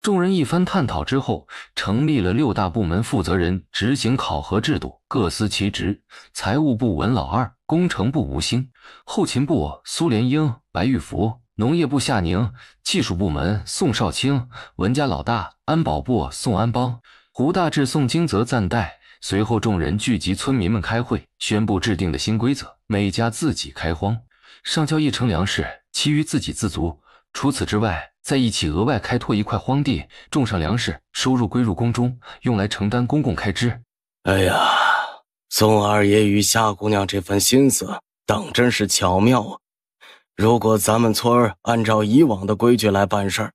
众人一番探讨之后，成立了6大部门负责人执行考核制度，各司其职。财务部文老二，工程部吴兴，后勤部苏连英、白玉福，农业部夏宁，技术部门宋少卿，文家老大，安保部宋安邦，胡大志、宋金泽暂代。随后众人聚集村民们开会，宣布制定的新规则，每家自己开荒，上交1成粮食，其余自给自足。除此之外，在一起额外开拓一块荒地，种上粮食，收入归入宫中，用来承担公共开支。哎呀，宋二爷与夏姑娘这份心思当真是巧妙啊！如果咱们村儿按照以往的规矩来办事儿，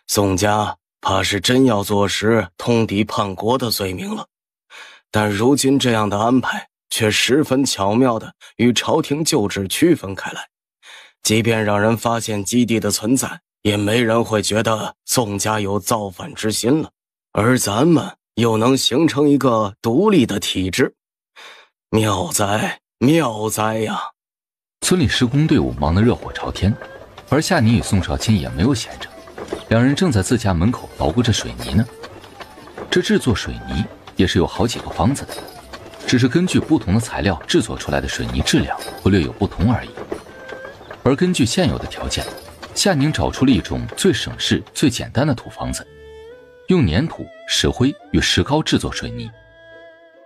宋家怕是真要坐实通敌叛国的罪名了。但如今这样的安排却十分巧妙地与朝廷旧制区分开来，即便让人发现基地的存在，也没人会觉得宋家有造反之心了，而咱们又能形成一个独立的体制，妙哉妙哉呀！村里施工队伍忙得热火朝天，而夏宁与宋少卿也没有闲着，两人正在自家门口捣鼓着水泥呢。这制作水泥也是有好几个方子的，只是根据不同的材料制作出来的水泥质量会略有不同而已。而根据现有的条件，夏宁找出了一种最省事最简单的土方子，用粘土、石灰与石膏制作水泥，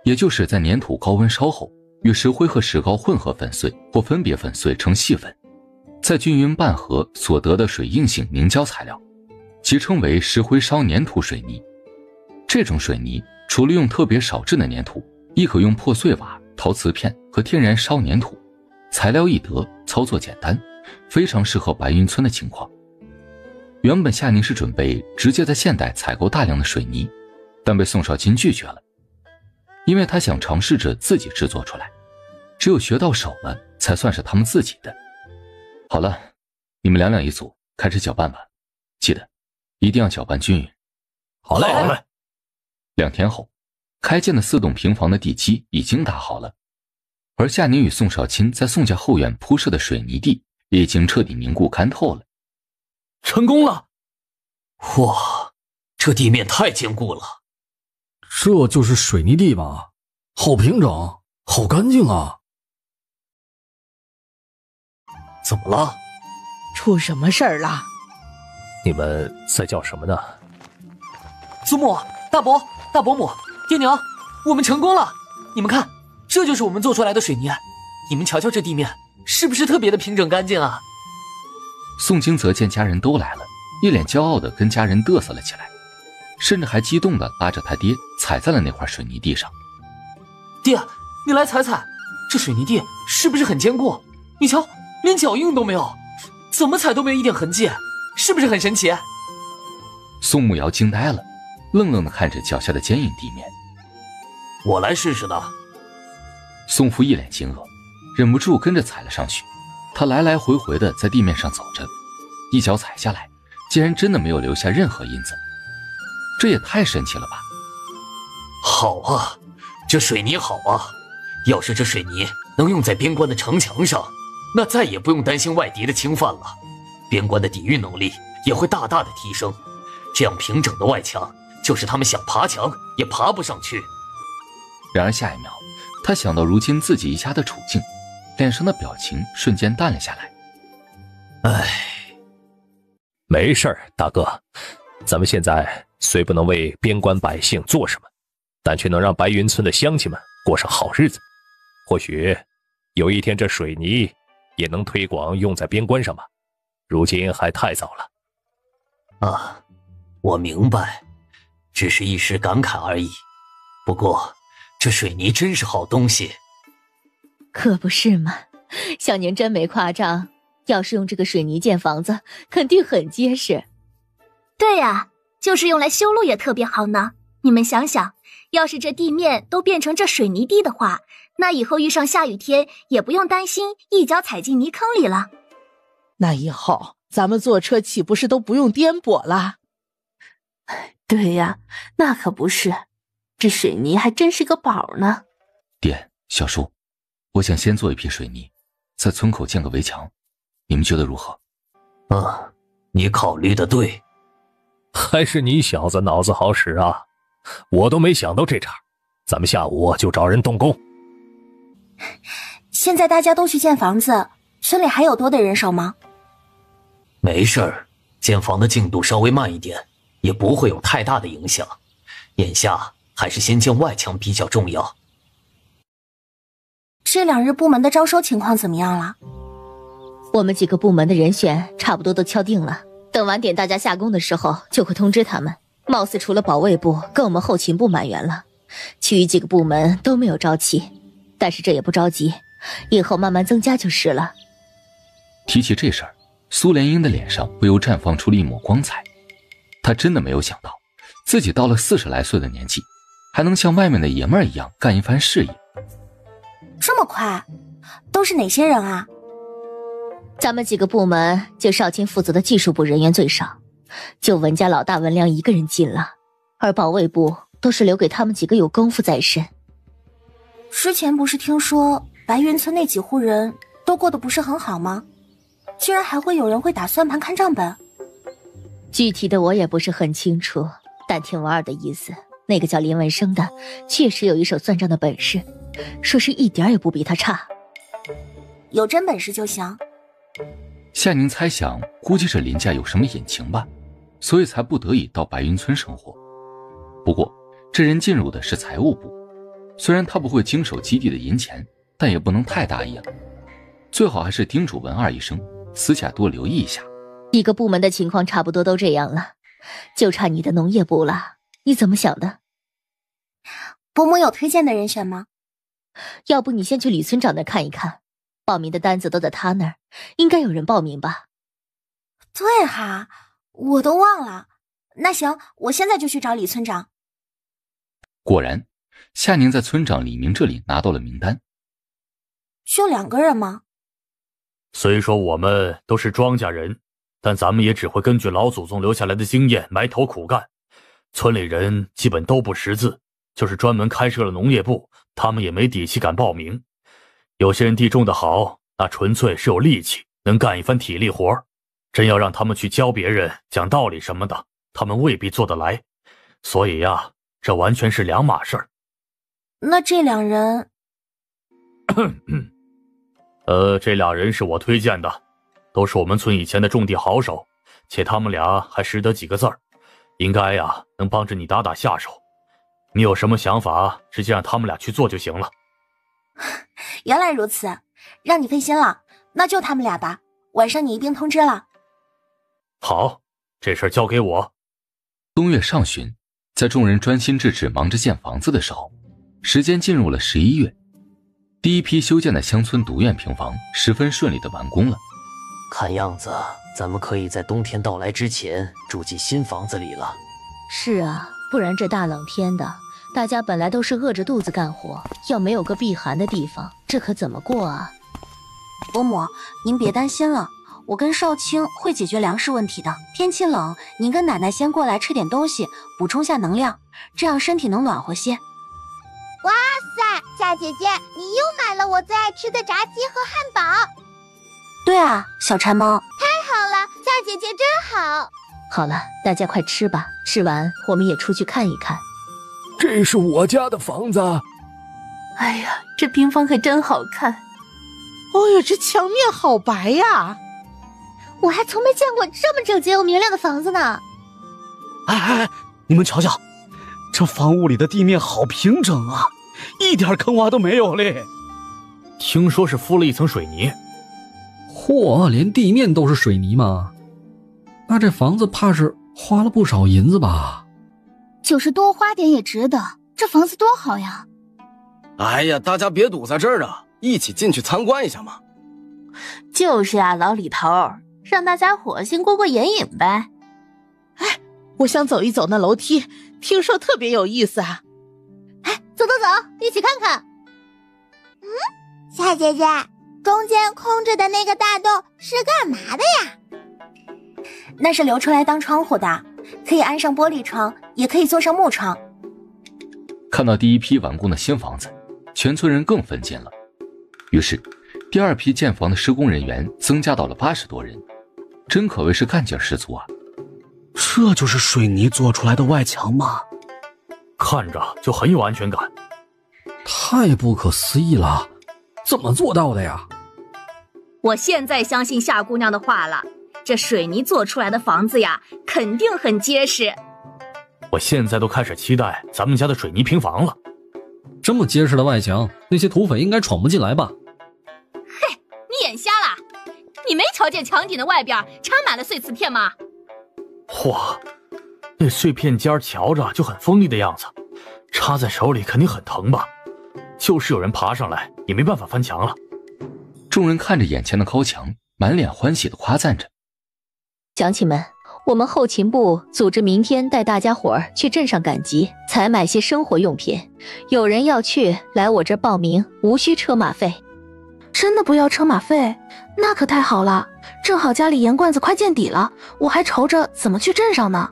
也就是在粘土高温烧后，与石灰和石膏混合粉碎或分别粉碎成细粉，再均匀拌合所得的水硬性凝胶材料，即称为石灰烧粘土水泥。这种水泥除了用特别少质的粘土，亦可用破碎瓦、陶瓷片和天然烧粘土，材料易得，操作简单，非常适合白云村的情况。原本夏宁是准备直接在现代采购大量的水泥，但被宋少卿拒绝了，因为他想尝试着自己制作出来，只有学到手了才算是他们自己的。好了，你们两两一组，开始搅拌吧，记得一定要搅拌均匀。好嘞，好嘞。2天后，开建的4栋平房的地基已经打好了，而夏宁与宋少卿在宋家后院铺设的水泥地也已经彻底凝固干透了。成功了！哇，这地面太坚固了。这就是水泥地吧？好平整，好干净啊！怎么了？出什么事儿了？你们在叫什么呢？祖母、大伯、大伯母、爹娘，我们成功了！你们看，这就是我们做出来的水泥。你们瞧瞧这地面，是不是特别的平整干净啊？宋金泽见家人都来了，一脸骄傲地跟家人嘚瑟了起来，甚至还激动地拉着他爹踩在了那块水泥地上。爹，你来踩踩，这水泥地是不是很坚固？你瞧，连脚印都没有，怎么踩都没有一点痕迹，是不是很神奇？宋慕瑶惊呆了，愣愣地看着脚下的坚硬地面。我来试试呢。宋父一脸惊愕，忍不住跟着踩了上去。他来来回回地在地面上走着，一脚踩下来，竟然真的没有留下任何印子，这也太神奇了吧！好啊，这水泥好啊！要是这水泥能用在边关的城墙上，那再也不用担心外敌的侵犯了，边关的抵御能力也会大大的提升。这样平整的外墙，就是他们想爬墙也爬不上去。然而下一秒，他想到如今自己一家的处境，脸上的表情瞬间淡了下来。没事儿，大哥，咱们现在虽不能为边关百姓做什么，但却能让白云村的乡亲们过上好日子。或许有一天这水泥也能推广用在边关上吧，如今还太早了。啊，我明白，只是一时感慨而已。不过这水泥真是好东西。可不是嘛，小宁真没夸张，要是用这个水泥建房子，肯定很结实。对呀，就是用来修路也特别好呢。你们想想，要是这地面都变成这水泥地的话，那以后遇上下雨天也不用担心一脚踩进泥坑里了。那以后咱们坐车岂不是都不用颠簸了？对呀，那可不是，这水泥还真是个宝呢。爹，小叔，我想先做一批水泥，在村口建个围墙，你们觉得如何？你考虑的对。还是你小子脑子好使啊！我都没想到这茬，咱们下午就找人动工。现在大家都去建房子，村里还有多的人手吗？没事儿，建房的进度稍微慢一点，也不会有太大的影响。眼下还是先建外墙比较重要。这2日部门的招收情况怎么样了？我们几个部门的人选差不多都敲定了，等晚点大家下工的时候就会通知他们。貌似除了保卫部跟我们后勤部满员了，其余几个部门都没有招齐，但是这也不着急，以后慢慢增加就是了。提起这事儿，苏莲英的脸上不由绽放出了一抹光彩。她真的没有想到，自己到了40来岁的年纪，还能像外面的爷们儿一样干一番事业。这么快？都是哪些人啊？咱们几个部门就少卿负责的技术部人员最少，就文家老大文良一个人进了，而保卫部都是留给他们几个有功夫在身。之前不是听说白云村那几户人都过得不是很好吗？居然还会有人会打算盘看账本？具体的我也不是很清楚，但听文儿的意思，那个叫林文生的确实有一手算账的本事，说是一点也不比他差。有真本事就行。夏宁猜想，估计是林家有什么隐情吧，所以才不得已到白云村生活。不过这人进入的是财务部，虽然他不会经手基地的银钱，但也不能太大意了，最好还是叮嘱文二一声，私下多留意一下。一个部门的情况差不多都这样了，就差你的农业部了，你怎么想的？伯母有推荐的人选吗？要不你先去李村长那看一看，报名的单子都在他那儿，应该有人报名吧？对哈，我都忘了。那行，我现在就去找李村长。果然，夏宁在村长李明这里拿到了名单。就2个人吗？虽说我们都是庄稼人，但咱们也只会根据老祖宗留下来的经验埋头苦干。村里人基本都不识字，就是专门开设了农业部，他们也没底气敢报名。有些人地种得好，那纯粹是有力气，能干一番体力活。真要让他们去教别人讲道理什么的，他们未必做得来。所以呀，这完全是两码事儿。那这2人这2人是我推荐的，都是我们村以前的种地好手，且他们俩还识得几个字儿，应该呀能帮着你打打下手。你有什么想法，直接让他们俩去做就行了。原来如此，让你费心了，那就他们俩吧，晚上你一并通知了。好，这事儿交给我。冬月上旬，在众人专心致志忙着建房子的时候，时间进入了11月。第一批修建的乡村独院平房十分顺利地完工了。看样子咱们可以在冬天到来之前住进新房子里了。是啊，不然这大冷天的，大家本来都是饿着肚子干活，要没有个避寒的地方，这可怎么过啊？伯母，您别担心了，我跟少卿会解决粮食问题的。天气冷，您跟奶奶先过来吃点东西，补充下能量，这样身体能暖和些。哇塞，夏姐姐，你又买了我最爱吃的炸鸡和汉堡。对啊，小馋猫。太好了，夏姐姐真好。好了，大家快吃吧，吃完我们也出去看一看。这是我家的房子。哎呀，这平房可真好看。哦呦，这墙面好白呀！我还从没见过这么整洁又明亮的房子呢。哎，你们瞧瞧，这房屋里的地面好平整啊，一点坑洼都没有嘞。听说是敷了一层水泥。嚯，连地面都是水泥吗？那这房子怕是花了不少银子吧？就是多花点也值得，这房子多好呀！哎呀，大家别堵在这儿了，一起进去参观一下嘛。就是啊，老李头，让大家伙先过过眼瘾呗。哎，我想走一走那楼梯，听说特别有意思啊。哎，走走走，一起看看。夏姐姐，中间空着的那个大洞是干嘛的呀？那是留出来当窗户的，可以安上玻璃窗，也可以做上木窗。看到第一批完工的新房子，全村人更奋进了。于是第2批建房的施工人员增加到了80多人，真可谓是干劲十足啊。这就是水泥做出来的外墙吗？看着就很有安全感。太不可思议了，怎么做到的呀？我现在相信夏姑娘的话了，这水泥做出来的房子呀，肯定很结实。我现在都开始期待咱们家的水泥平房了。这么结实的外墙，那些土匪应该闯不进来吧？嘿，你眼瞎了？你没瞧见墙顶的外边插满了碎瓷片吗？哇，那碎片尖瞧着就很锋利的样子，插在手里肯定很疼吧？就是有人爬上来，也没办法翻墙了。众人看着眼前的高墙，满脸欢喜地夸赞着：“乡亲们，我们后勤部组织明天带大家伙儿去镇上赶集，采买些生活用品。有人要去，来我这儿报名，无需车马费。”真的不要车马费？那可太好了，正好家里盐罐子快见底了，我还愁着怎么去镇上呢。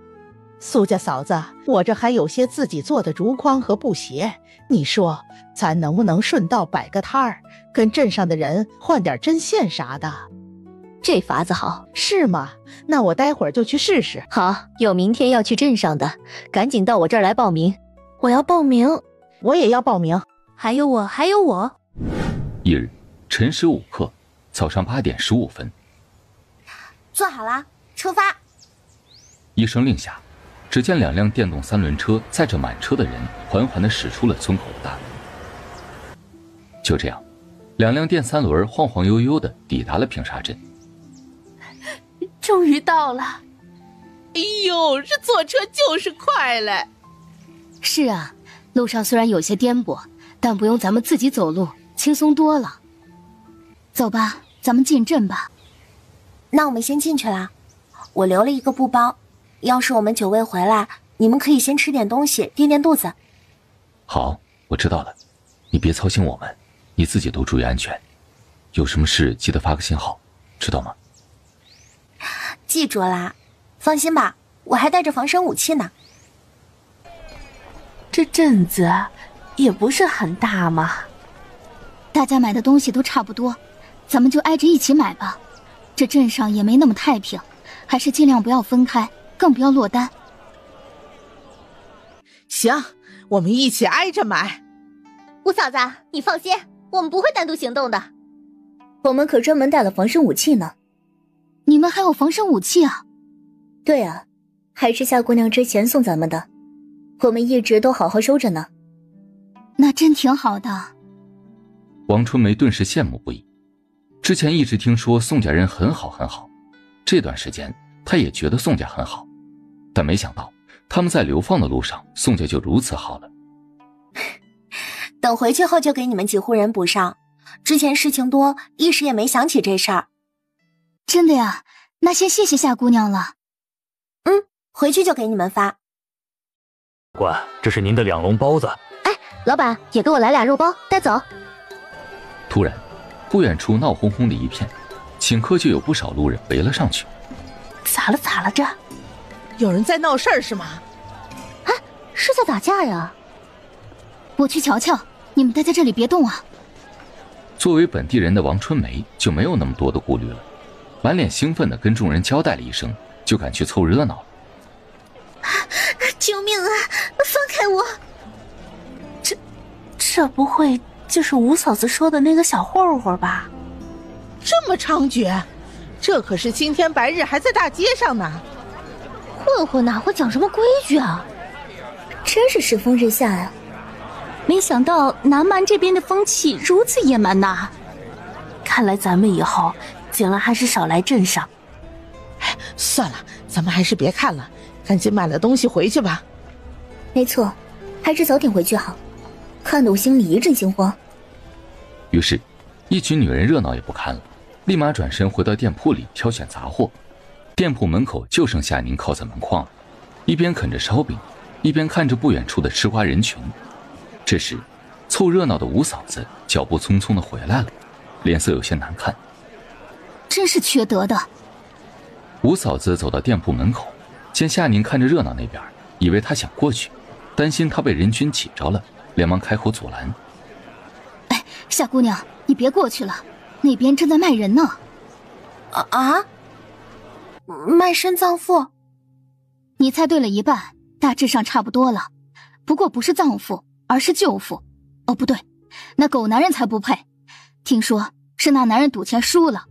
苏家嫂子，我这还有些自己做的竹筐和布鞋，你说咱能不能顺道摆个摊儿，跟镇上的人换点针线啥的？这法子好。是吗？那我待会儿就去试试。好，有明天要去镇上的，赶紧到我这儿来报名。我要报名。我也要报名。还有我。一日辰时5刻，早上8点15分。做好了，出发。一声令下，只见2辆电动3轮车载着满车的人缓缓地驶出了村口的大门。就这样，2辆电3轮晃晃悠悠地抵达了平沙镇。终于到了。哎呦，这坐车就是快嘞。是啊，路上虽然有些颠簸，但不用咱们自己走路，轻松多了。走吧，咱们进镇吧。那我们先进去啦。我留了一个布包，要是我们9位回来，你们可以先吃点东西，垫垫肚子。好，我知道了，你别操心我们，你自己都注意安全。有什么事记得发个信号，知道吗？记住啦，放心吧，我还带着防身武器呢。这镇子也不是很大嘛，大家买的东西都差不多，咱们就挨着一起买吧。这镇上也没那么太平，还是尽量不要分开，更不要落单。行，我们一起挨着买。吴嫂子，你放心，我们不会单独行动的。我们可专门带了防身武器呢。你们还有防身武器啊？对啊，还是夏姑娘之前送咱们的，我们一直都好好收着呢。那真挺好的。王春梅顿时羡慕不已。之前一直听说宋家人很好很好，这段时间她也觉得宋家很好，但没想到他们在流放的路上，宋家就如此好了。等回去后就给你们几户人补上，之前事情多，一时也没想起这事儿。真的呀？那先谢谢夏姑娘了。回去就给你们发。官，这是您的2笼包子。哎，老板也给我来俩肉包，带走。突然，不远处闹哄哄的一片，顷刻就有不少路人围了上去。咋了这？有人在闹事儿是吗？哎，是在打架呀？我去瞧瞧，你们待在这里别动啊。作为本地人的王春梅就没有那么多的顾虑了，满脸兴奋地跟众人交代了一声，就赶去凑热闹了。救命啊！放开我！这不会就是吴嫂子说的那个小混混吧？这么猖獗，这可是青天白日还在大街上呢。混混哪会讲什么规矩啊？真是世风日下呀！没想到南蛮这边的风气如此野蛮呐！看来咱们以后尽量还是少来镇上。算了，咱们还是别看了，赶紧买了东西回去吧。没错，还是早点回去好，看得我心里一阵心慌。于是，一群女人热闹也不看了，立马转身回到店铺里挑选杂货。店铺门口就剩夏宁靠在门框了，一边啃着烧饼，一边看着不远处的吃瓜人群。这时，凑热闹的吴嫂子脚步匆匆地回来了，脸色有些难看。真是缺德的。吴嫂子走到店铺门口，见夏宁看着热闹那边，以为他想过去，担心他被人群挤着了，连忙开口阻拦。哎，夏姑娘，你别过去了，那边正在卖人呢。卖身葬父？你猜对了一半，大致上差不多了。不过不是葬父，而是舅父。哦，不对，那狗男人才不配。听说是那男人赌钱输了，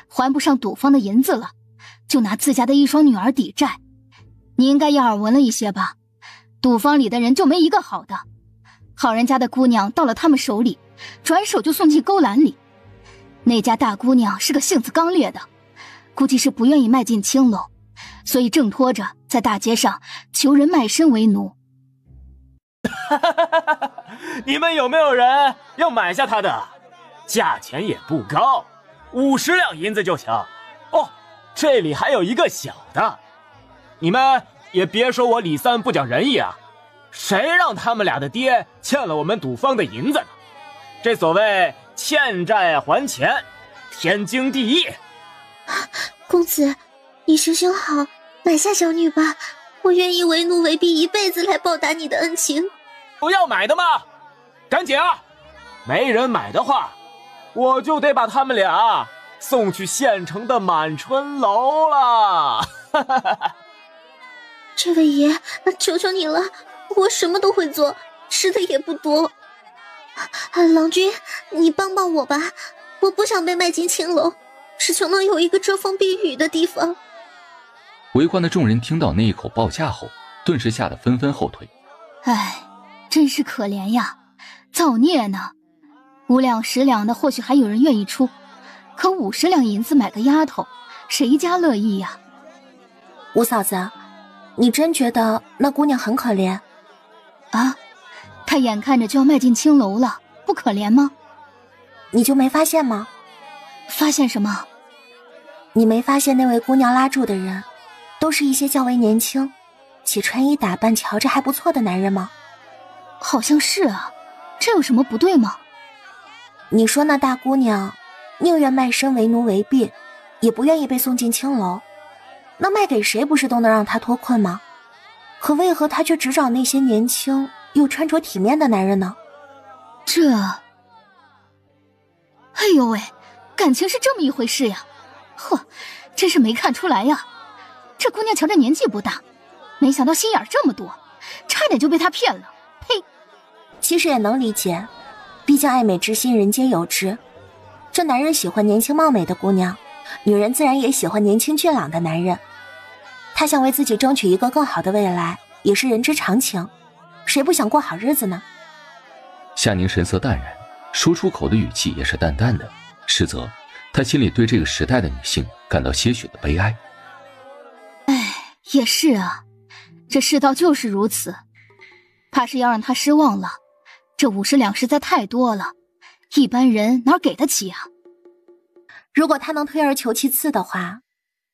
还不上赌坊的银子了，就拿自家的一双女儿抵债。你应该也耳闻了一些吧？赌坊里的人就没一个好的，好人家的姑娘到了他们手里，转手就送进勾栏里。那家大姑娘是个性子刚烈的，估计是不愿意迈进青楼，所以挣脱着在大街上求人卖身为奴。你们有没有人要买下她的？价钱也不高，50两银子就行。哦，这里还有一个小的。你们也别说我李三不讲仁义啊！谁让他们俩的爹欠了我们赌坊的银子呢？这所谓欠债还钱，天经地义。公子，你行行好，买下小女吧，我愿意为奴为婢一辈子来报答你的恩情。不要买的吗？赶紧啊！没人买的话，我就得把他们俩送去县城的满春楼了。这位爷，求求你了，我什么都会做，吃的也不多。郎君，你帮帮我吧，我不想被卖进青楼，只求能有一个遮风避雨的地方。围观的众人听到那一口报价后，顿时吓得纷纷后退。唉，真是可怜呀，造孽呢！5两10两的或许还有人愿意出，可50两银子买个丫头，谁家乐意呀？吴嫂子，你真觉得那姑娘很可怜？啊，她眼看着就要迈进青楼了，不可怜吗？你就没发现吗？发现什么？你没发现那位姑娘拉住的人，都是一些较为年轻且穿衣打扮瞧着还不错的男人吗？好像是啊，这有什么不对吗？你说那大姑娘宁愿卖身为奴为婢，也不愿意被送进青楼，那卖给谁不是都能让她脱困吗？可为何她却只找那些年轻又穿着体面的男人呢？哎呦喂，感情是这么一回事呀！呵，真是没看出来呀。这姑娘瞧着年纪不大，没想到心眼这么多，差点就被她骗了。呸！其实也能理解，毕竟爱美之心人皆有之。这男人喜欢年轻貌美的姑娘，女人自然也喜欢年轻俊朗的男人。她想为自己争取一个更好的未来，也是人之常情。谁不想过好日子呢？夏宁神色淡然，说出口的语气也是淡淡的，实则她心里对这个时代的女性感到些许的悲哀。唉，也是啊，这世道就是如此，怕是要让她失望了。这50两实在太多了，一般人哪给得起啊？如果他能退而求其次的话，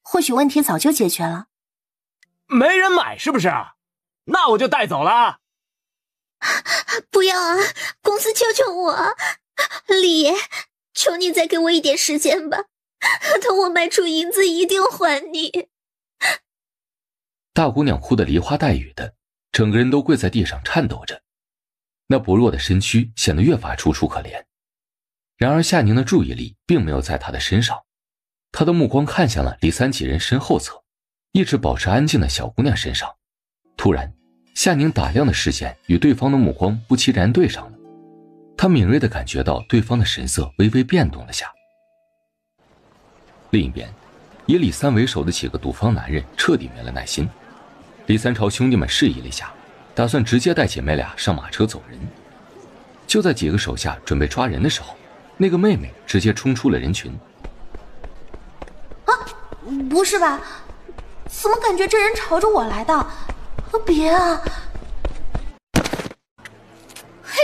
或许问题早就解决了。没人买是不是？那我就带走了。不要啊，公子求求我啊！李爷，求你再给我一点时间吧，等我卖出银子一定还你。大姑娘哭得梨花带雨的，整个人都跪在地上颤抖着，那不弱的身躯显得越发楚楚可怜。然而夏宁的注意力并没有在她的身上，她的目光看向了李三几人身后侧一直保持安静的小姑娘身上。突然，夏宁打量的视线与对方的目光不期然对上了，她敏锐地感觉到对方的神色微微变动了下。另一边，以李三为首的几个赌坊男人彻底没了耐心。李三朝兄弟们示意了一下，打算直接带姐妹俩上马车走人。就在几个手下准备抓人的时候，那个妹妹直接冲出了人群。啊，不是吧？怎么感觉这人朝着我来的？别啊！嘿，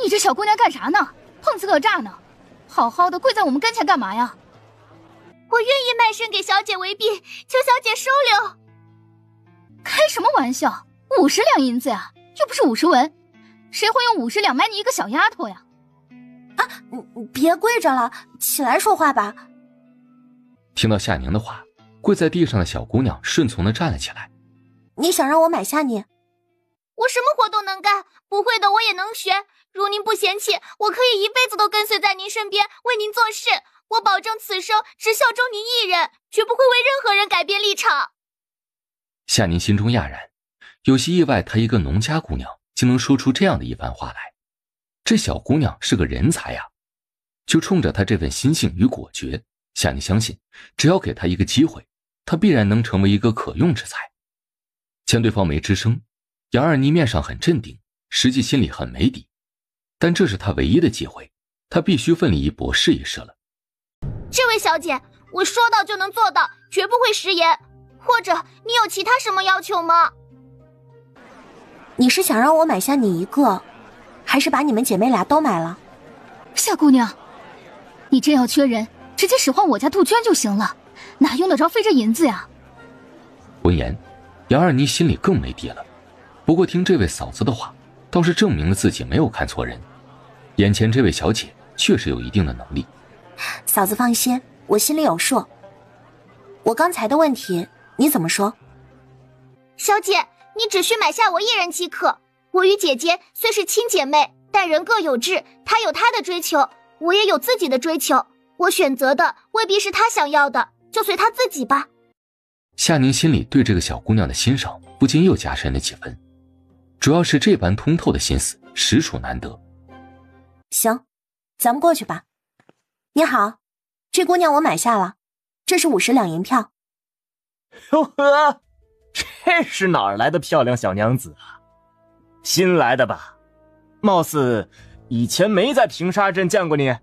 你这小姑娘干啥呢？碰瓷可诈呢！好好的跪在我们跟前干嘛呀？我愿意卖身给小姐为婢，求小姐收留。开什么玩笑？50两银子呀，又不是50文，谁会用50两买你一个小丫头呀？啊，别跪着了，起来说话吧。听到夏宁的话，跪在地上的小姑娘顺从地站了起来。你想让我买下你？我什么活都能干，不会的我也能学。如您不嫌弃，我可以一辈子都跟随在您身边，为您做事。我保证此生只效忠您一人，绝不会为任何人改变立场。夏宁心中讶然，有些意外，她一个农家姑娘竟能说出这样的一番话来。这小姑娘是个人才呀！就冲着她这份心性与果决，夏宁相信，只要给她一个机会，她必然能成为一个可用之才。见对方没吱声，杨二妮面上很镇定，实际心里很没底。但这是她唯一的机会，她必须奋力一搏，试一试了。这位小姐，我说到就能做到，绝不会食言。或者你有其他什么要求吗？你是想让我买下你一个，还是把你们姐妹俩都买了？夏姑娘，你真要缺人，直接使唤我家杜鹃就行了，哪用得着费这银子呀？闻言，杨二妮心里更没底了。不过听这位嫂子的话，倒是证明了自己没有看错人。眼前这位小姐确实有一定的能力。嫂子放心，我心里有数。我刚才的问题你怎么说？小姐，你只需买下我一人即可。我与姐姐虽是亲姐妹，但人各有志，她有她的追求，我也有自己的追求。我选择的未必是她想要的，就随她自己吧。夏宁心里对这个小姑娘的欣赏不禁又加深了几分，主要是这般通透的心思实属难得。行，咱们过去吧。你好，这姑娘我买下了，这是50两银票。哟呵，这是哪儿来的漂亮小娘子啊？新来的吧？貌似以前没在平沙镇见过你。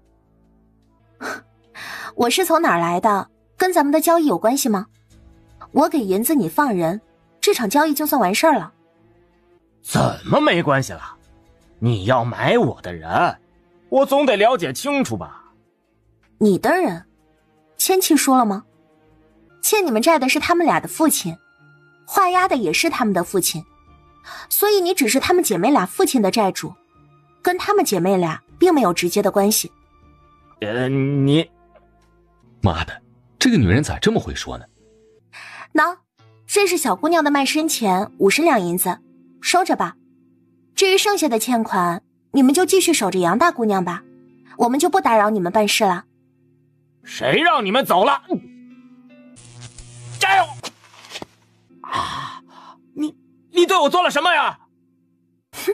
我是从哪儿来的，跟咱们的交易有关系吗？我给银子你放人，这场交易就算完事儿了。怎么没关系了？你要买我的人，我总得了解清楚吧。你的人，千契说了吗？欠你们债的是他们俩的父亲，画押的也是他们的父亲，所以你只是他们姐妹俩父亲的债主，跟他们姐妹俩并没有直接的关系。你，妈的，这个女人咋这么会说呢？喏，这是小姑娘的卖身钱50两银子，收着吧。至于剩下的欠款，你们就继续守着杨大姑娘吧，我们就不打扰你们办事了。谁让你们走了？加油！啊，你对我做了什么呀？哼，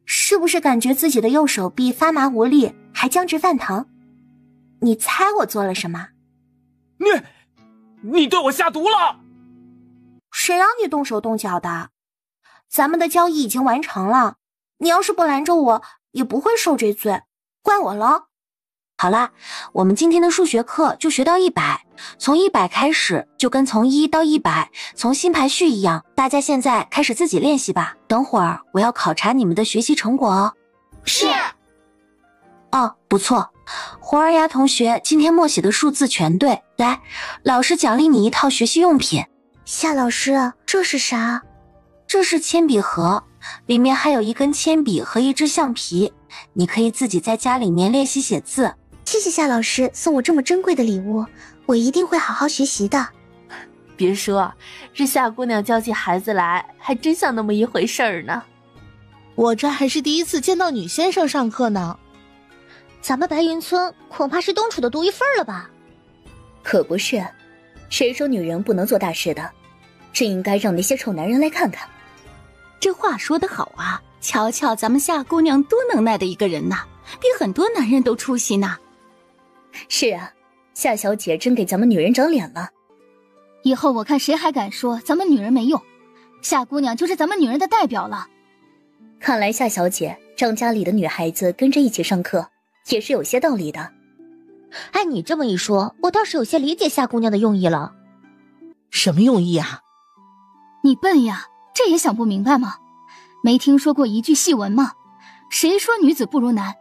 是不是感觉自己的右手臂发麻无力，还僵直泛疼？你猜我做了什么？你对我下毒了？谁让你动手动脚的？咱们的交易已经完成了，你要是不拦着我，也不会受这罪，怪我了。好啦，我们今天的数学课就学到100，从100开始就跟从1到100，从新排序一样，大家现在开始自己练习吧。等会儿我要考察你们的学习成果哦。是。哦，不错，胡儿牙同学今天默写的数字全对，来，老师奖励你一套学习用品。夏老师，这是啥？这是铅笔盒，里面还有一根铅笔和一支橡皮，你可以自己在家里面练习写字。谢谢夏老师送我这么珍贵的礼物，我一定会好好学习的。别说，这夏姑娘教起孩子来还真像那么一回事儿呢。我这还是第一次见到女先生上课呢。咱们白云村恐怕是东楚的独一份了吧？可不是，谁说女人不能做大事的？这应该让那些臭男人来看看。这话说得好啊，瞧瞧咱们夏姑娘多能耐的一个人呐，比很多男人都出息呢。是啊，夏小姐真给咱们女人长脸了。以后我看谁还敢说咱们女人没用，夏姑娘就是咱们女人的代表了。看来夏小姐让家里的女孩子跟着一起上课，也是有些道理的。按你这么一说，我倒是有些理解夏姑娘的用意了。什么用意啊？你笨呀，这也想不明白吗？没听说过一句戏文吗？谁说女子不如男？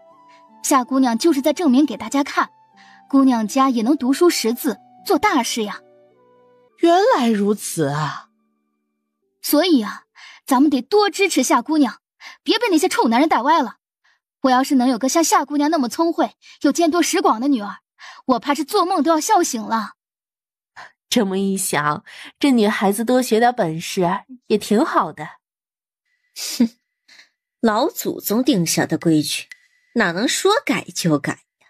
夏姑娘就是在证明给大家看，姑娘家也能读书识字，做大事呀。原来如此啊！所以啊，咱们得多支持夏姑娘，别被那些臭男人带歪了。我要是能有个像夏姑娘那么聪慧又见多识广的女儿，我怕是做梦都要笑醒了。这么一想，这女孩子多学点本事也挺好的。哼，老祖宗定下的规矩，哪能说改就改呀？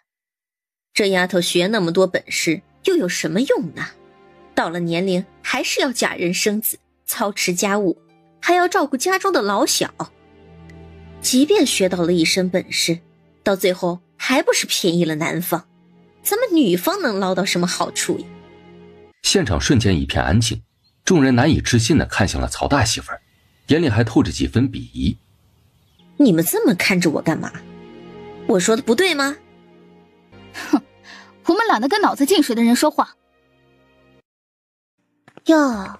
这丫头学那么多本事又有什么用呢？到了年龄还是要嫁人生子，操持家务，还要照顾家中的老小。即便学到了一身本事，到最后还不是便宜了男方，咱们女方能捞到什么好处呀？现场瞬间一片安静，众人难以置信地看向了曹大媳妇儿，眼里还透着几分鄙夷。你们这么看着我干嘛？我说的不对吗？哼，我们懒得跟脑子进水的人说话。哟，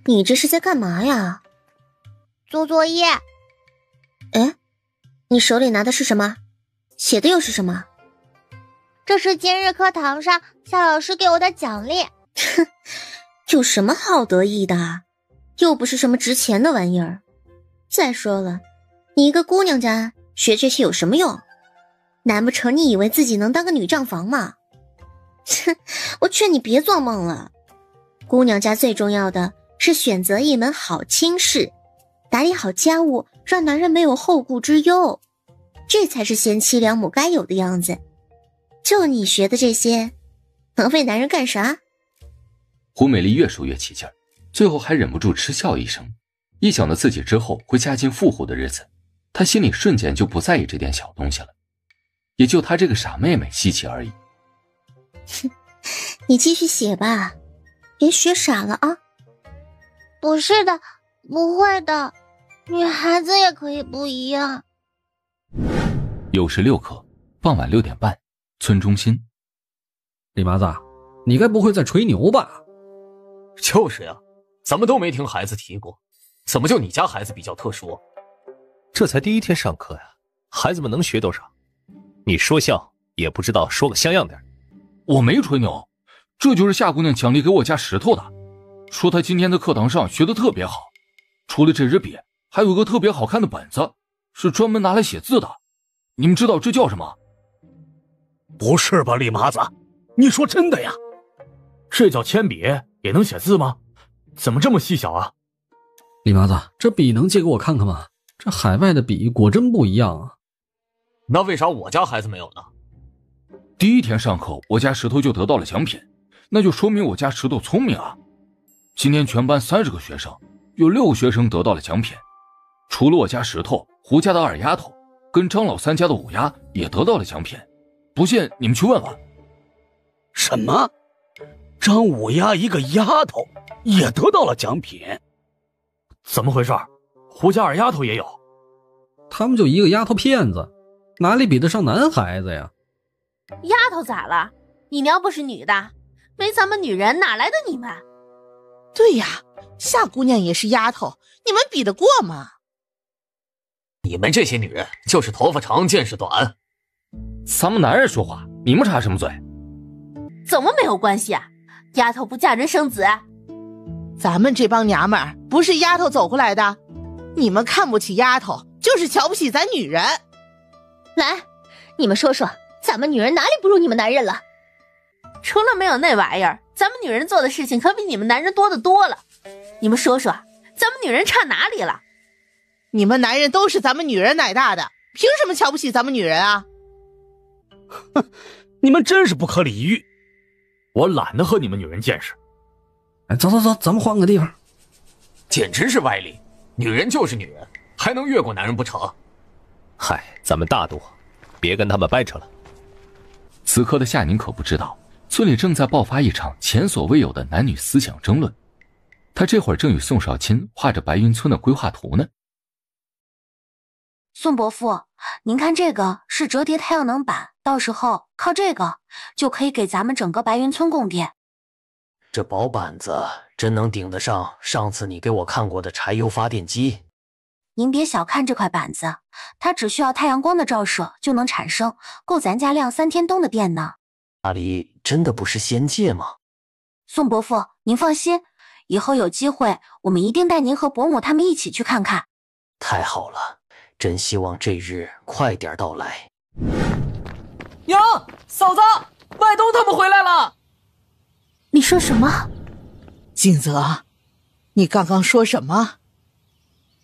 你这是在干嘛呀？做作业。哎，你手里拿的是什么？写的又是什么？这是今日课堂上夏老师给我的奖励。哼，有什么好得意的啊？又不是什么值钱的玩意儿。再说了，你一个姑娘家学这些有什么用？难不成你以为自己能当个女账房吗？哼，我劝你别做梦了。姑娘家最重要的是选择一门好亲事，打理好家务，让男人没有后顾之忧，这才是贤妻良母该有的样子。就你学的这些，能为男人干啥？胡美丽越说越起劲儿，最后还忍不住嗤笑一声。一想到自己之后会家境富户的日子，她心里瞬间就不在意这点小东西了。也就她这个傻妹妹稀奇而已。哼，你继续写吧，别学傻了啊。不是的，不会的，女孩子也可以不一样。酉时6刻，傍晚6点半，村中心。李麻子，你该不会在吹牛吧？就是呀，咱们都没听孩子提过，怎么就你家孩子比较特殊？这才第一天上课呀，孩子们能学多少？你说像也不知道说个像样点。我没吹牛，这就是夏姑娘奖励给我家石头的，说她今天的课堂上学得特别好，除了这支笔，还有个特别好看的本子，是专门拿来写字的。你们知道这叫什么？不是吧，李麻子，你说真的呀？这叫铅笔，也能写字吗？怎么这么细小啊？李麻子，这笔能借给我看看吗？这海外的笔果真不一样啊。那为啥我家孩子没有呢？第一天上课，我家石头就得到了奖品，那就说明我家石头聪明啊。今天全班30个学生，有6个学生得到了奖品，除了我家石头，胡家的2丫头跟张老3家的5丫也得到了奖品。不信你们去问问。什么？张5丫一个丫头也得到了奖品？怎么回事？胡家2丫头也有？他们就一个丫头片子，哪里比得上男孩子呀？丫头咋了？你娘不是女的，没咱们女人哪来的你们？对呀，夏姑娘也是丫头，你们比得过吗？你们这些女人就是头发长见识短。咱们男人说话，你们插什么嘴？怎么没有关系啊？丫头不嫁人生子？咱们这帮娘们儿不是丫头走过来的，你们看不起丫头，就是瞧不起咱女人。来，你们说说，咱们女人哪里不如你们男人了？除了没有那玩意儿，咱们女人做的事情可比你们男人多得多了。你们说说，咱们女人差哪里了？你们男人都是咱们女人奶大的，凭什么瞧不起咱们女人啊？哼，你们真是不可理喻。我懒得和你们女人见识。哎，走，咱们换个地方。简直是歪理，女人就是女人，还能越过男人不成？嗨，咱们大度，别跟他们掰扯了。此刻的夏宁可不知道，村里正在爆发一场前所未有的男女思想争论。他这会儿正与宋少卿画着白云村的规划图呢。宋伯父，您看这个是折叠太阳能板，到时候靠这个就可以给咱们整个白云村供电。这薄板子真能顶得上上次你给我看过的柴油发电机？您别小看这块板子，它只需要太阳光的照射就能产生，够咱家亮3天冬的电呢。那里真的不是仙界吗？宋伯父，您放心，以后有机会我们一定带您和伯母他们一起去看看。太好了，真希望这日快点到来。娘，嫂子，外东他们回来了。你说什么？静泽，你刚刚说什么？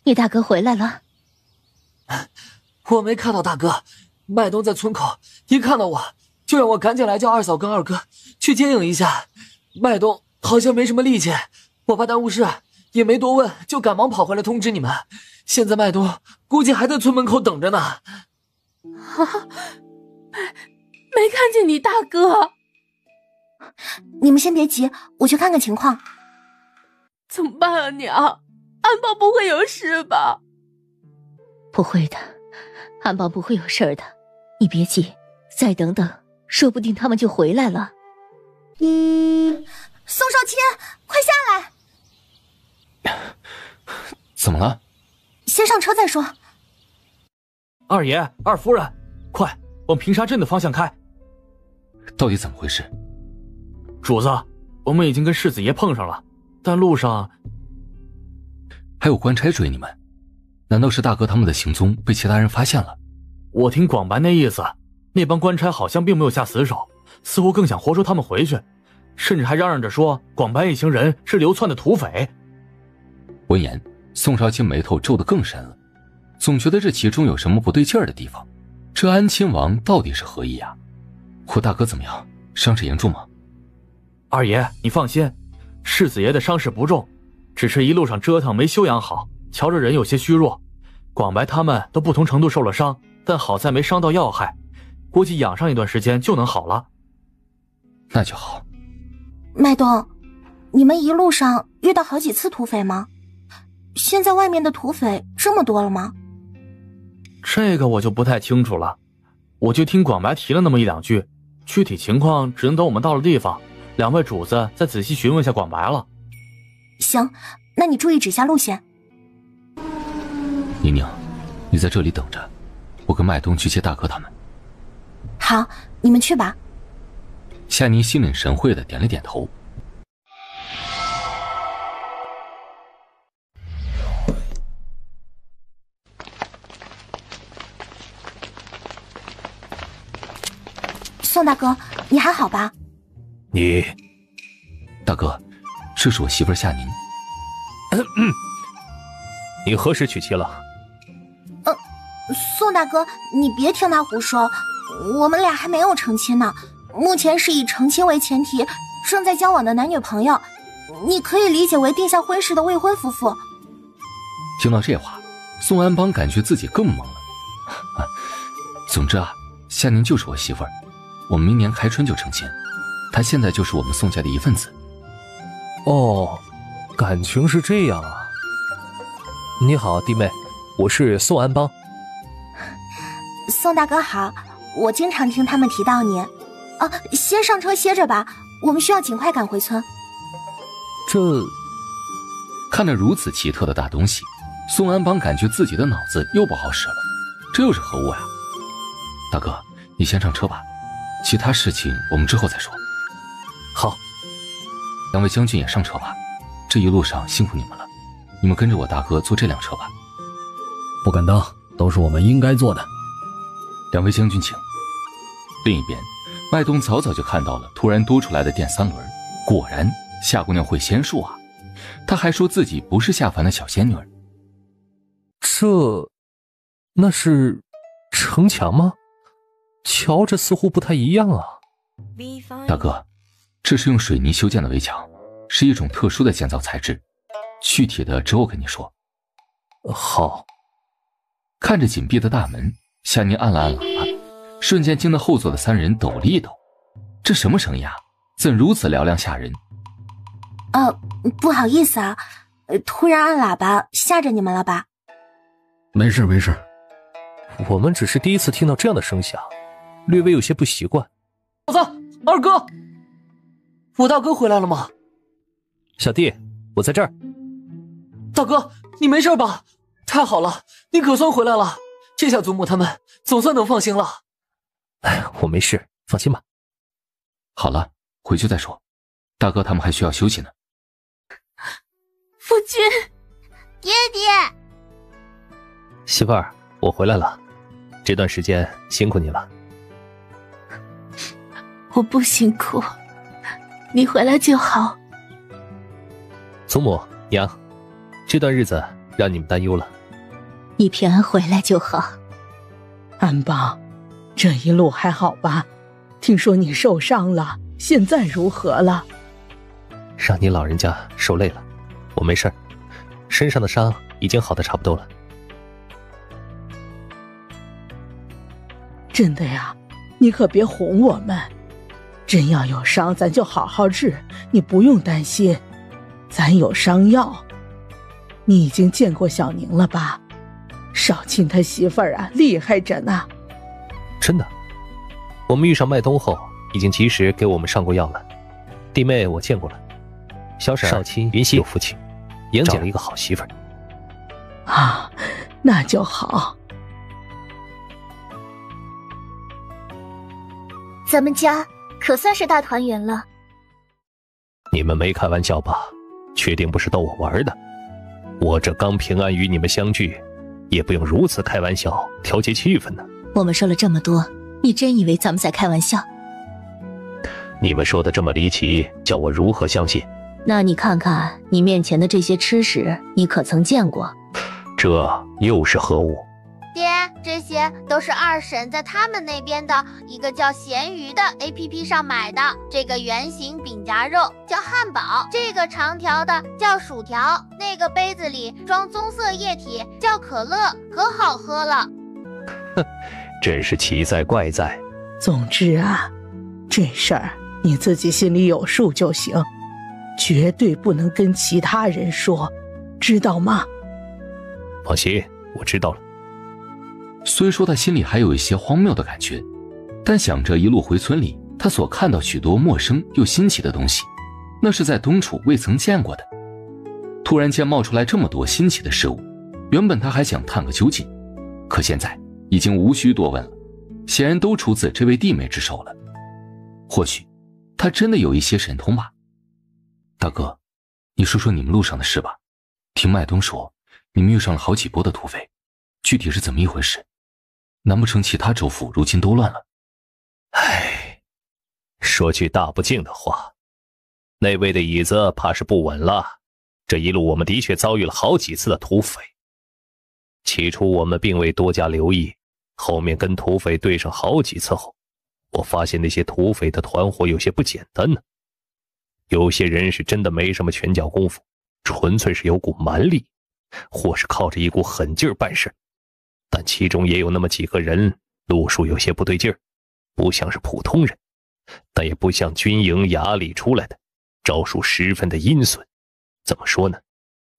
你大哥回来了？我没看到大哥，麦东在村口，一看到我就让我赶紧来叫二嫂跟二哥去接应一下。麦东好像没什么力气，我怕耽误事，也没多问，就赶忙跑回来通知你们。现在麦冬估计还在村门口等着呢。啊，没看见你大哥。你们先别急，我去看看情况。怎么办啊，娘？安邦不会有事吧？不会的，安邦不会有事的，你别急，再等等，说不定他们就回来了。宋少卿，快下来！怎么了？先上车再说。二爷、二夫人，快往平沙镇的方向开！到底怎么回事？主子，我们已经跟世子爷碰上了，但路上还有官差追你们，难道是大哥他们的行踪被其他人发现了？我听广白那意思，那帮官差好像并没有下死手，似乎更想活捉他们回去，甚至还嚷嚷着说广白一行人是流窜的土匪。闻言，宋少卿眉头皱得更深了，总觉得这其中有什么不对劲儿的地方。这安亲王到底是何意啊？我大哥怎么样？伤势严重吗？二爷，你放心，世子爷的伤势不重，只是一路上折腾没休养好，瞧着人有些虚弱。广白他们都不同程度受了伤，但好在没伤到要害，估计养上一段时间就能好了。那就好。麦冬，你们一路上遇到好几次土匪吗？现在外面的土匪这么多了吗？这个我就不太清楚了，我就听广白提了那么一两句，具体情况只能等我们到了地方，两位主子再仔细询问下广白了。行，那你注意指下路线。宁宁，你在这里等着，我跟麦冬去接大哥他们。好，你们去吧。夏妮心领神会的点了点头。宋大哥，你还好吧？你，大哥，这是我媳妇夏宁。你何时娶妻了？宋大哥，你别听他胡说，我们俩还没有成亲呢，目前是以成亲为前提，正在交往的男女朋友，你可以理解为定下婚事的未婚夫妇。听到这话，宋安邦感觉自己更懵了。总之啊，夏宁就是我媳妇儿，我们明年开春就成亲，她现在就是我们宋家的一份子。哦，感情是这样啊。你好，弟妹，我是宋安邦。宋大哥好，我经常听他们提到你。先上车歇着吧，我们需要尽快赶回村。这……看着如此奇特的大东西，宋安邦感觉自己的脑子又不好使了，这又是何物呀？大哥，你先上车吧，其他事情我们之后再说。好，两位将军也上车吧，这一路上辛苦你们了，你们跟着我大哥坐这辆车吧。不敢当，都是我们应该做的。两位将军请。另一边，麦冬早早就看到了突然多出来的电三轮，果然夏姑娘会仙术啊！她还说自己不是下凡的小仙女儿。那是城墙吗？瞧着似乎不太一样啊。大哥，这是用水泥修建的围墙，是一种特殊的建造材质，具体的之后跟你说。好。看着紧闭的大门，夏宁按了按喇叭，瞬间惊得后座的三人抖了一抖。这什么声音啊？怎如此嘹亮吓人？不好意思啊，突然按喇叭吓着你们了吧？没事没事，我们只是第一次听到这样的声响，略微有些不习惯。嫂子，二哥，我大哥回来了吗？小弟，我在这儿。大哥，你没事吧？太好了，你可算回来了，这下祖母他们总算能放心了。我没事，放心吧。好了，回去再说，大哥他们还需要休息呢。夫君，爹爹，媳妇儿，我回来了，这段时间辛苦你了。我不辛苦，你回来就好。祖母娘，这段日子让你们担忧了。你平安回来就好。安邦，这一路还好吧？听说你受伤了，现在如何了？让你老人家受累了，我没事儿，身上的伤已经好的差不多了。真的呀，你可别哄我们，真要有伤咱就好好治，你不用担心，咱有伤药。你已经见过小宁了吧？少卿他媳妇儿啊，厉害着呢。真的，我们遇上麦冬后，已经及时给我们上过药了。弟妹我见过了，小婶少卿云溪有福气，迎接了一个好媳妇儿。啊，那就好。咱们家可算是大团圆了。你们没开玩笑吧？确定不是逗我玩的？我这刚平安与你们相聚，也不用如此开玩笑调节气氛呢。我们说了这么多，你真以为咱们在开玩笑？你们说的这么离奇，叫我如何相信？那你看看你面前的这些吃食，你可曾见过？这又是何物？爹，这些都是二婶在他们那边的一个叫咸鱼的 APP 上买的。这个圆形饼夹肉叫汉堡，这个长条的叫薯条，那个杯子里装棕色液体叫可乐，可好喝了。哼，真是奇在怪在。总之啊，这事儿你自己心里有数就行，绝对不能跟其他人说，知道吗？放心，我知道了。虽说他心里还有一些荒谬的感觉，但想着一路回村里他所看到许多陌生又新奇的东西，那是在东楚未曾见过的。突然间冒出来这么多新奇的事物，原本他还想探个究竟，可现在已经无需多问了，显然都出自这位弟妹之手了。或许他真的有一些神通吧。大哥，你说说你们路上的事吧。听麦冬说你们遇上了好几波的土匪，具体是怎么一回事？难不成其他州府如今都乱了？唉，说句大不敬的话，那位的椅子怕是不稳了。这一路我们的确遭遇了好几次的土匪，起初我们并未多加留意，后面跟土匪对上好几次后，我发现那些土匪的团伙有些不简单呢。有些人是真的没什么拳脚功夫，纯粹是有股蛮力，或是靠着一股狠劲儿办事，但其中也有那么几个人路数有些不对劲儿，不像是普通人，但也不像军营衙里出来的，招数十分的阴损。怎么说呢？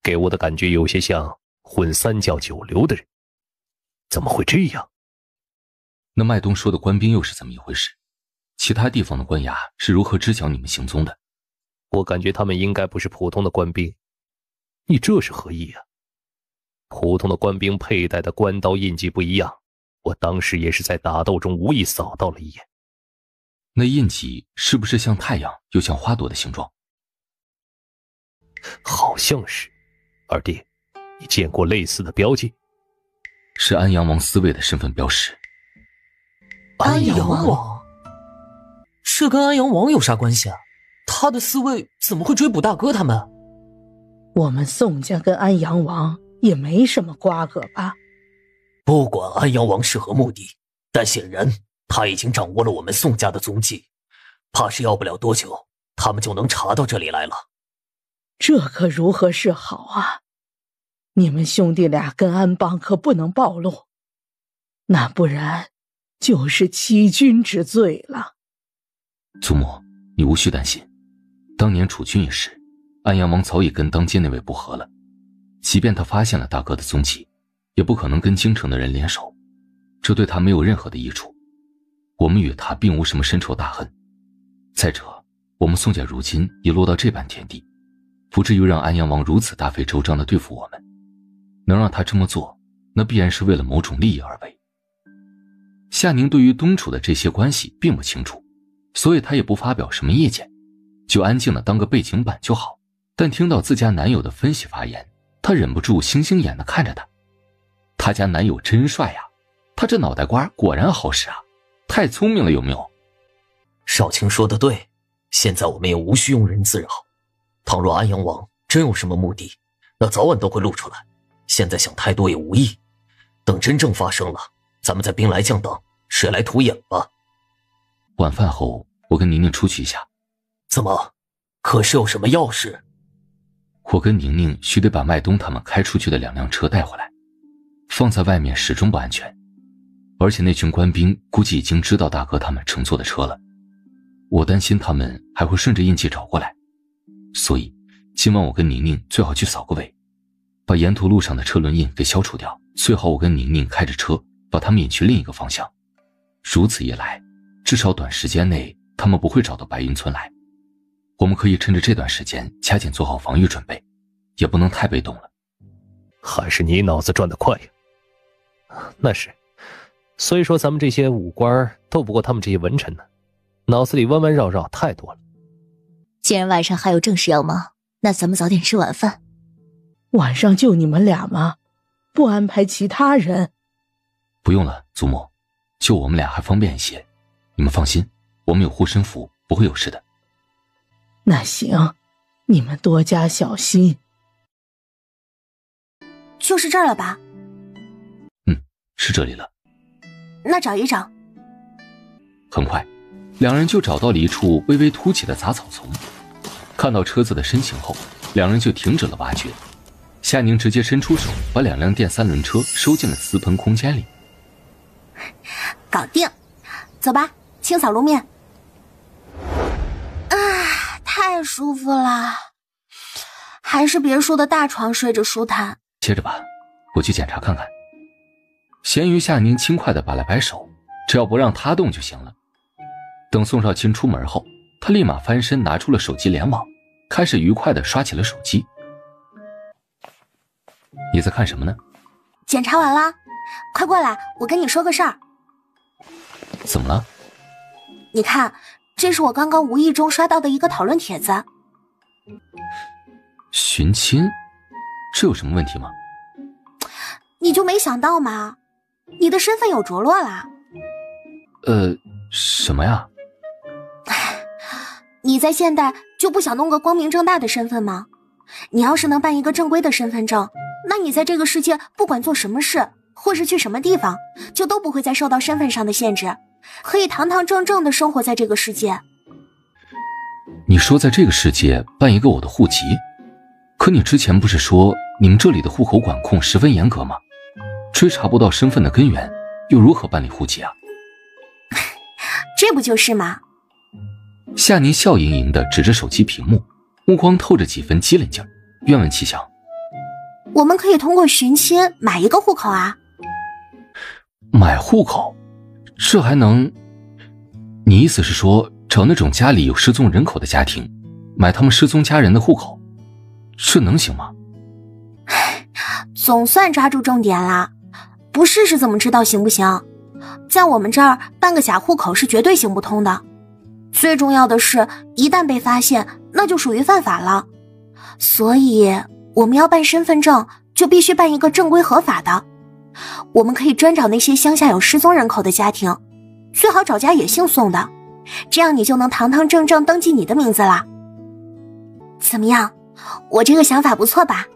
给我的感觉有些像混三教九流的人。怎么会这样？那麦冬说的官兵又是怎么一回事？其他地方的官衙是如何知晓你们行踪的？我感觉他们应该不是普通的官兵。你这是何意啊？普通的官兵佩戴的官刀印记不一样，我当时也是在打斗中无意扫到了一眼。那印记是不是像太阳又像花朵的形状？好像是。二弟，你见过类似的标记？是安阳王司卫的身份标识。安阳王？这跟安阳王有啥关系啊？他的司卫怎么会追捕大哥他们？我们宋家跟安阳王也没什么瓜葛吧？不管安阳王是何目的，但显然他已经掌握了我们宋家的踪迹，怕是要不了多久，他们就能查到这里来了。这可如何是好啊？你们兄弟俩跟安邦可不能暴露，那不然就是欺君之罪了。祖母，你无需担心，当年楚军也是，安阳王早已跟当街那位不和了，即便他发现了大哥的踪迹，也不可能跟京城的人联手，这对他没有任何的益处。我们与他并无什么深仇大恨，再者，我们宋家如今已落到这般田地，不至于让安阳王如此大费周章地对付我们。能让他这么做，那必然是为了某种利益而为。夏宁对于东楚的这些关系并不清楚，所以他也不发表什么意见，就安静地当个背景板就好。但听到自家男友的分析发言，他忍不住星星眼地看着他。他家男友真帅呀，他这脑袋瓜果然好使啊，太聪明了有没有？少卿说得对，现在我们也无需庸人自扰。倘若安阳王真有什么目的，那早晚都会露出来。现在想太多也无益，等真正发生了，咱们再兵来将挡，水来土掩吧。晚饭后我跟宁宁出去一下。怎么，可是有什么要事？我跟宁宁须得把麦东他们开出去的2辆车带回来，放在外面始终不安全，而且那群官兵估计已经知道大哥他们乘坐的车了，我担心他们还会顺着印记找过来，所以今晚我跟宁宁最好去扫个尾，把沿途路上的车轮印给消除掉，最好我跟宁宁开着车把他们引去另一个方向，如此一来，至少短时间内他们不会找到白云村来。我们可以趁着这段时间加紧做好防御准备，也不能太被动了。还是你脑子转得快呀！那是，虽说咱们这些武官斗不过他们这些文臣呢，脑子里弯弯绕绕太多了。既然晚上还有正事要忙，那咱们早点吃晚饭。晚上就你们俩吗？不安排其他人？不用了，祖母，就我们俩还方便一些。你们放心，我们有护身符，不会有事的。那行，你们多加小心。就是这儿了吧？是这里了。那找一找。很快，2人就找到了一处微微凸起的杂草丛。看到车子的身形后，2人就停止了挖掘。夏宁直接伸出手，把2辆电3轮车收进了瓷盆空间里。搞定，走吧，清扫路面。太舒服了，还是别墅的大床睡着舒坦。接着吧，我去检查看看。咸鱼夏宁轻快地摆了摆手，只要不让他动就行了。等宋少卿出门后，他立马翻身拿出了手机联网，开始愉快地刷起了手机。你在看什么呢？检查完了，快过来，我跟你说个事儿。怎么了？你看，这是我刚刚无意中刷到的一个讨论帖子。寻亲？这有什么问题吗？你就没想到吗？你的身份有着落啦。什么呀？你在现代就不想弄个光明正大的身份吗？你要是能办一个正规的身份证，那你在这个世界不管做什么事，或是去什么地方，就都不会再受到身份上的限制，可以堂堂正正的生活在这个世界。你说在这个世界办一个我的户籍？可你之前不是说你们这里的户口管控十分严格吗？追查不到身份的根源，又如何办理户籍啊？这不就是吗？夏宁笑盈盈地指着手机屏幕，目光透着几分机灵劲儿，愿闻其详。我们可以通过寻亲买一个户口啊。买户口？这还能？你意思是说找那种家里有失踪人口的家庭，买他们失踪家人的户口，这能行吗？总算抓住重点啦，不试试怎么知道行不行？在我们这儿办个假户口是绝对行不通的，最重要的是一旦被发现，那就属于犯法了。所以我们要办身份证，就必须办一个正规合法的。我们可以专找那些乡下有失踪人口的家庭，最好找家也姓宋的，这样你就能堂堂正正登记你的名字啦。怎么样？我这个想法不错吧？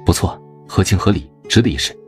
不错，合情合理，值得一试。